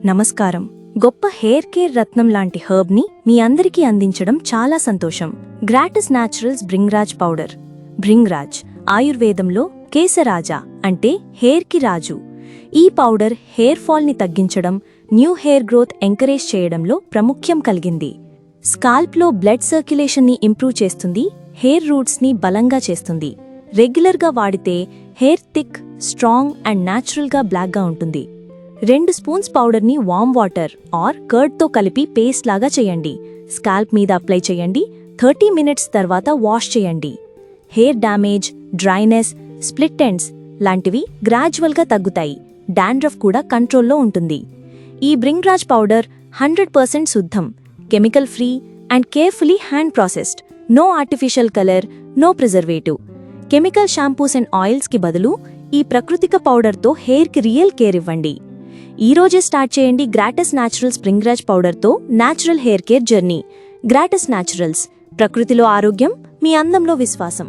నమస్కారం. గొప్ప hair care రత్నం లాంటి హర్బ్ని మీ అందరికీ అందించడం చాలా సంతోషం. గ్రాటస్ న్యాచురల్స్ భృంగరాజ్ పౌడర్. భృంగరాజ్ ఆయుర్వేదంలో కేశరాజా అంటే హెయిర్కి రాజు. ఈ పౌడర్ హెయిర్ ఫాల్ని తగ్గించడం, న్యూ హెయిర్ గ్రోత్ ఎంకరేజ్ చేయడంలో ప్రాముఖ్యం కలిగింది. స్కాల్ప్లో బ్లడ్ సర్క్యులేషన్ని ఇంప్రూవ్ చేస్తుంది, హెయిర్ రూట్స్ని బలంగా చేస్తుంది. రెగ్యులర్గా వాడితే హెయిర్ థిక్, స్ట్రాంగ్ అండ్ న్యాచురల్గా బ్లాక్గా ఉంటుంది. 2 స్పూన్స్ పౌడర్ని వార్మ్ వాటర్ ఆర్ కర్డ్తో కలిపి పేస్ట్ లాగా చేయండి. స్కాల్ప్ మీద అప్లై చేయండి. 30 మినిట్స్ తర్వాత వాష్ చేయండి. Hair damage, dryness, split ends లాంటివి గ్రాడ్యువల్గా తగ్గుతాయి. డాండ్రఫ్ కూడా కంట్రోల్లో ఉంటుంది. ఈ భృంగరాజ్ పౌడర్ 100% శుద్ధం, chemical free and carefully hand processed. No artificial colour, no preservative. Chemical shampoos and ఆయిల్స్కి బదులు ఈ ప్రకృతిక పౌడర్తో హెయిర్కి రియల్ కేర్ ఇవ్వండి. ఈ రోజే స్టార్ట్ చేయండి గ్రాటస్ న్యాచురల్స్ భృంగరాజ్ పౌడర్తో natural hair care journey. Gratus Naturals, ప్రకృతిలో ఆరోగ్యం, మీ అందంలో విశ్వాసం.